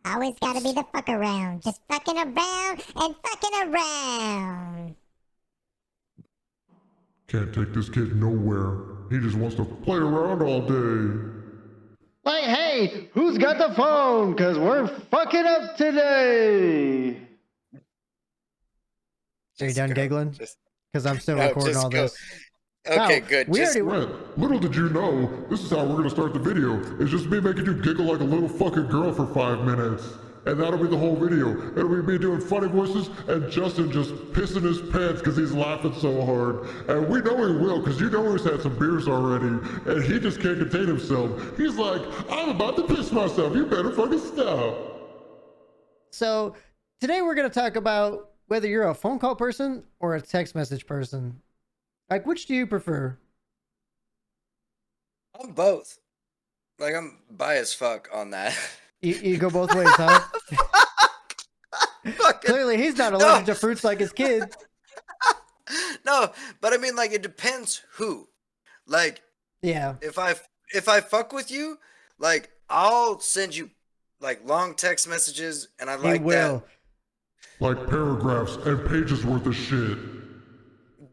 Always gotta be the fuck around. Just fucking around and fucking around. Can't take this kid nowhere. He just wants to play around all day. Like, hey, who's got the phone? Because we're fucking up today. Are you done giggling? Because I'm still No, recording just all go. this. Okay, No, good. we Just already. Brent, little did you know, this is how we're gonna start the video. It's just me making you giggle like a little fucking girl for 5 minutes. And that'll be the whole video. It'll be me doing funny voices and Justin just pissing his pants because he's laughing so hard. And we know he will because you know he's had some beers already. And he just can't contain himself. He's like, I'm about to piss myself. You better fucking stop. So today we're going to talk about whether you're a phone call person or a text message person. Like, which do you prefer? I'm both. Like, I'm bi as fuck on that. You go both ways, huh? Clearly, he's not allergic to fruits like his kid. No, but I mean, like, it depends who. Like, Yeah. if I fuck with you, like, I'll send you like long text messages, and I He like will. Like paragraphs and pages worth of shit.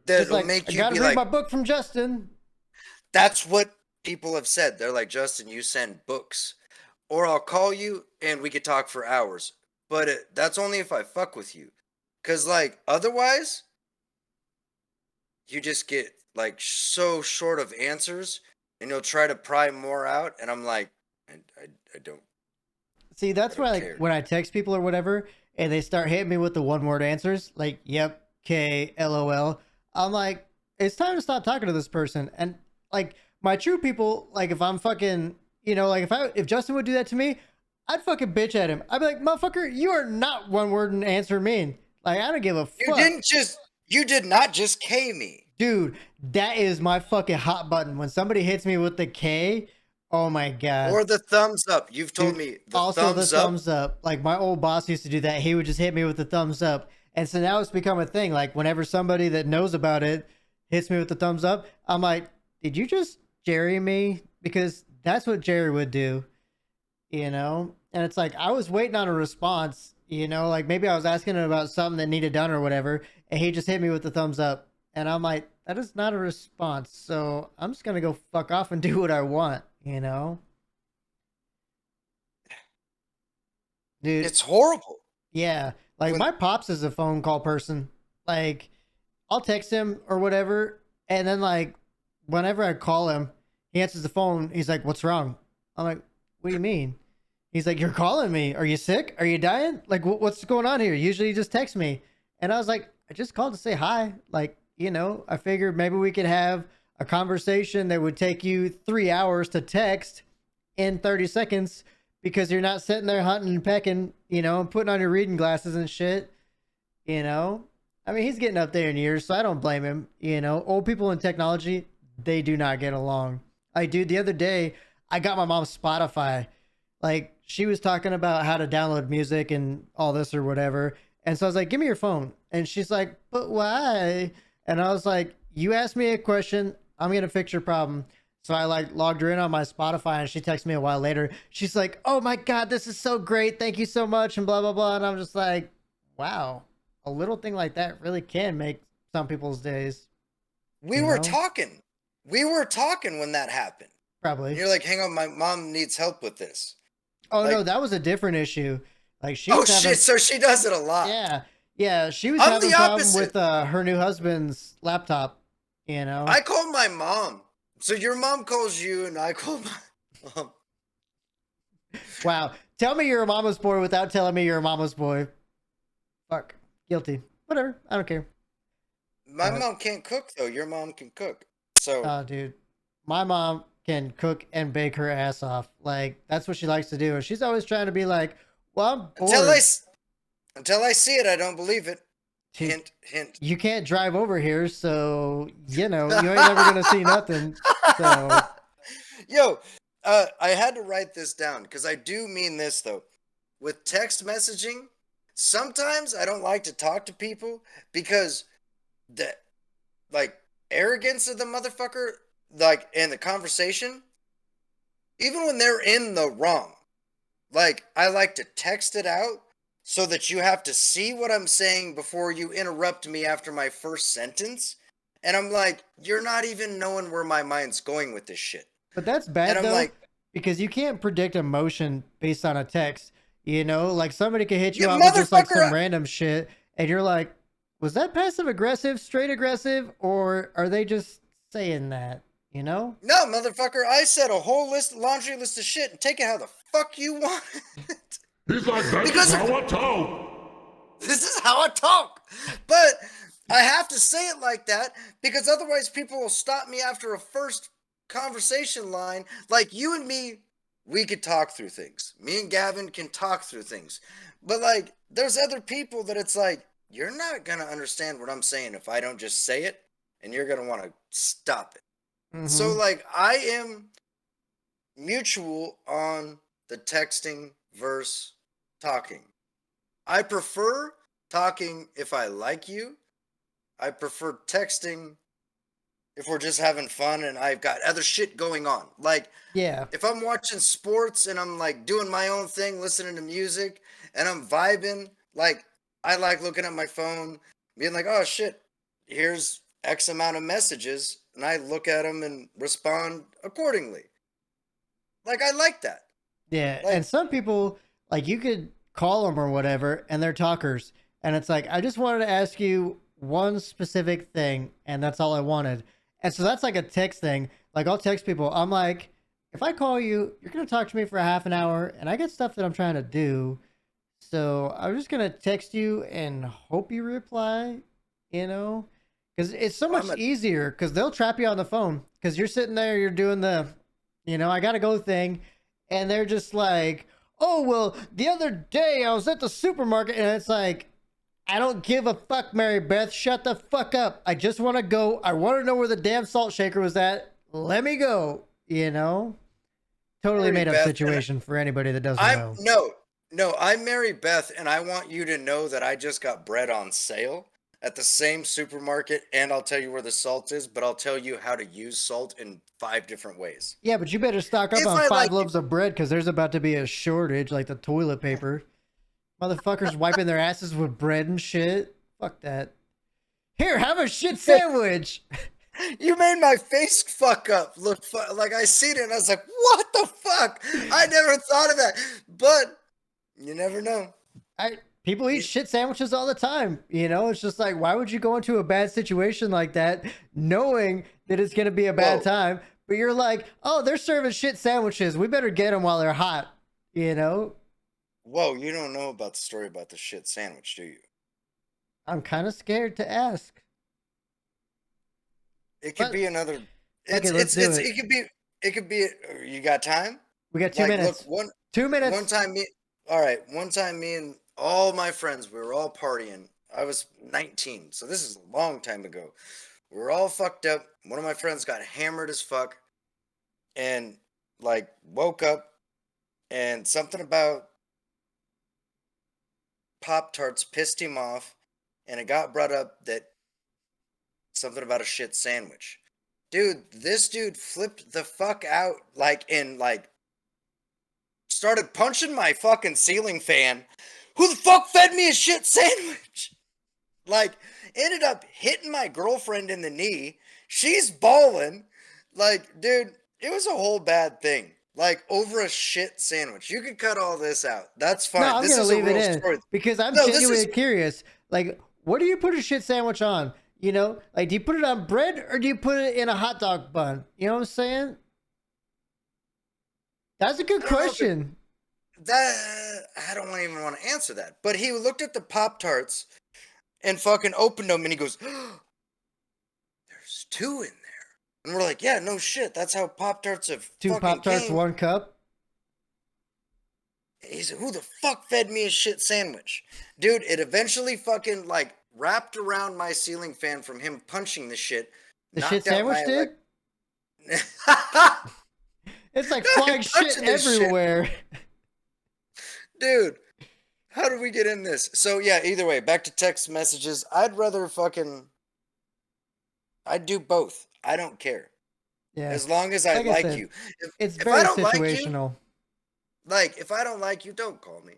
that. Just That'll like, make I you gotta be read like, my book from Justin. that's what people have said. They're like, Justin, you send books, or I'll call you and we could talk for hours. But that's only if I fuck with you, cause like otherwise, you just get like so short of answers, and you'll try to pry more out, and I'm like, I don't. See, that's I why, don't like, care. when I text people or whatever, and they start hitting me with the one word answers, like, yep, K, LOL, I'm like, it's time to stop talking to this person. And, like, my true people, like, if I'm fucking, like, if Justin would do that to me, I'd fucking bitch at him. I'd be like, motherfucker, you are not one word and answer mean. Like, I don't give a fuck. You did not just K me. Dude, that is my fucking hot button. When somebody hits me with the K, oh my God. Or the thumbs up. You've told Dude, me the also thumbs the up. thumbs up. Like, my old boss used to do that. He would just hit me with the thumbs up. And so now it's become a thing. Like, whenever somebody that knows about it hits me with the thumbs up, I'm like, did you just Jerry me? Because that's what Jerry would do, And it's like, I was waiting on a response, like maybe I was asking him about something that needed done or whatever, and he just hit me with the thumbs up. And I'm like, that is not a response. So I'm just going to go fuck off and do what I want. Dude, It's horrible. yeah. Like, my pops is a phone call person. Like, I'll text him or whatever, and then, like, whenever I call him, he answers the phone. He's like, "What's wrong?" I'm like, "What do you mean?" He's like, "You're calling me. Are you sick? Are you dying? Like, what's going on here?" Usually he just texts me. And I was like, "I just called to say hi." Like, I figured maybe we could have a conversation that would take you 3 hours to text in 30 seconds because you're not sitting there hunting and pecking, and putting on your reading glasses and shit, I mean, he's getting up there in years, so I don't blame him. Old people in technology, they do not get along. Dude, the other day, I got my mom Spotify. Like, she was talking about how to download music and all this or whatever. And so I was like, give me your phone. And she's like, but why? And I was like, you asked me a question, I'm going to fix your problem. So I like logged her in on my Spotify, and she texted me a while later. She's like, oh my God, this is so great. Thank you so much. And blah, blah, blah. And I'm just like, wow, a little thing like that really can make some people's days. We were talking. We were talking when that happened. Probably. And you're like, hang on, my mom needs help with this. Oh, like, no, that was a different issue. Like, she oh was having, shit, so she does it a lot. Yeah. Yeah, she was I'm having the a problem opposite. with her new husband's laptop, I called my mom. So your mom calls you, and I call my mom. Wow. Tell me you're a mama's boy without telling me you're a mama's boy. Fuck. Guilty. Whatever. I don't care. My mom can't cook, though. Your mom can cook. So. Oh, dude. My mom can cook and bake her ass off. Like, that's what she likes to do. And she's always trying to be like, well, I'm bored. Until I see it, I don't believe it. Hint, hint. You can't drive over here, so, you ain't never going to see nothing. So. Yo, I had to write this down because I do mean this, though. With text messaging, sometimes I don't like to talk to people because the, like, arrogance of the motherfucker, like, in the conversation, even when they're in the wrong, Like, I like to text it out so that you have to see what I'm saying before you interrupt me after my first sentence. And I'm like, you're not even knowing where my mind's going with this shit. But that's And bad I'm though, like, because you can't predict emotion based on a text. You know, like somebody could hit you you out with just like motherfucker. some random shit, and you're like, was that passive aggressive, straight aggressive, or are they just saying that? You know? No, motherfucker, I said a whole laundry list of shit and take it how the fuck you want it. He's like, that's just Because how I talk. this is how I talk. But I have to say it like that because otherwise people will stop me after a first conversation line. Like you and me, we could talk through things. Me and Gavin can talk through things. But like there's other people that it's like, you're not going to understand what I'm saying if I don't just say it, and you're going to want to stop it. So Mm-hmm. like I am mutual on the texting versus talking. I prefer talking if I like you. I prefer texting if we're just having fun and I've got other shit going on. Like Yeah. if I'm watching sports and I'm like doing my own thing, listening to music and I'm vibing, like I like looking at my phone, being like, "Oh shit, here's X amount of messages." And I look at them and respond accordingly. Like I like that. Yeah, and Like some people like you could call them or whatever, and they're talkers, and it's like I just wanted to ask you one specific thing, and that's all I wanted. And so that's like a text thing. Like I'll text people. I'm like, if I call you, you're gonna talk to me for a half an hour, and I got stuff that I'm trying to do. So I'm just gonna text you and hope you reply. You know, because it's so I'm much a easier. Because they'll trap you on the phone. Because you're sitting there, you're doing the, I gotta go thing, and they're just like, oh well, the other day I was at the supermarket, and it's like, I don't give a fuck, Mary Beth, shut the fuck up. I just want to go. I want to know where the damn salt shaker was at. Let me go. Totally Mary made up Beth, and situation for anybody that doesn't I'm know. no, I'm Mary Beth, and I want you to know that I just got bread on sale at the same supermarket, and I'll tell you where the salt is, but I'll tell you how to use salt in 5 different ways. Yeah, but you better stock up If on I five like you, loaves of bread because there's about to be a shortage, like the toilet paper. Motherfuckers wiping their asses with bread and shit. Fuck that. Here, have a shit sandwich. you made my face fuck up. Look, like I seen it, and I was like, "What the fuck?" I never thought of that, but you never know. People eat You- shit sandwiches all the time. It's just like, why would you go into a bad situation like that, knowing that it's gonna be a bad Whoa, time? But you're like, oh, they're serving shit sandwiches. We better get them while they're hot. You know, whoa! You don't know about the story about the shit sandwich, do you? I'm kind of scared to ask. It could But be another. okay, let's do it. It could be. It could be. You got time? We got two Like, look, minutes. 2 minutes. one time me. All right, one time me and all my friends, we were all partying. I was 19, so this is a long time ago. We were all fucked up. One of my friends got hammered as fuck, and like woke up, and something about Pop Tarts pissed him off, and it got brought up that something about a shit sandwich. Dude, this dude flipped the fuck out, like, and like started punching my fucking ceiling fan. Who the fuck fed me a shit sandwich? Like, ended up hitting my girlfriend in the knee. She's bawling. Like, dude, it was a whole bad thing. Like, over a shit sandwich. You can cut all this out. That's No, fine. I'm This gonna is a leave it real in story. because I'm No, this genuinely is. curious. Like, what do you put a shit sandwich on? Like, do you put it on bread or do you put it in a hot dog bun? You know what I'm saying? That's a good I don't know if it, question. that. I don't even want to answer that. But he looked at the Pop Tarts and fucking opened them and he goes, there's two in there. And we're like, yeah, no shit. That's how Pop Tarts have Two fucking Pop Tarts, came. 1 cup. He said, who the fuck fed me a shit sandwich? Dude, it eventually fucking like wrapped around my ceiling fan from him punching the shit, The shit knocked out my sandwich did? It's like no, him flying shit punching this shit. everywhere. Dude, how did we get in this? So yeah, either way, back to text messages. I'd do both. I don't care. Yeah. As long as I Like I like said, you. it's If I very don't like you, situational. Like, if I don't like you, don't call me.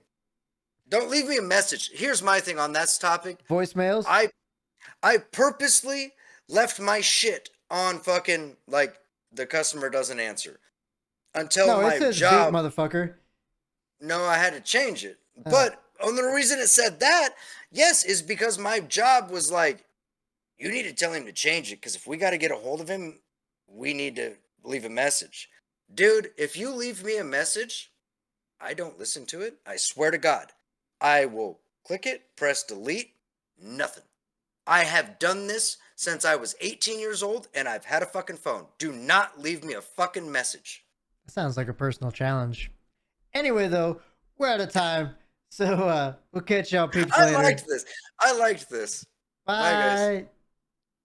Don't leave me a message. Here's my thing on that topic. Voicemails? I purposely left my shit on fucking like the customer doesn't answer until No, it my says beep, job. motherfucker. No, I had to change it. Oh. But the reason it said that, yes, is because my job was like, you need to tell him to change it because if we got to get a hold of him, we need to leave a message. Dude, if you leave me a message, I don't listen to it. I swear to God, I will click it, press delete, nothing. I have done this since I was 18 years old and I've had a fucking phone. Do not leave me a fucking message. That sounds like a personal challenge. Anyway, though, we're out of time. So we'll catch y'all peeps I later. liked this. I liked this. Bye, guys. Bye.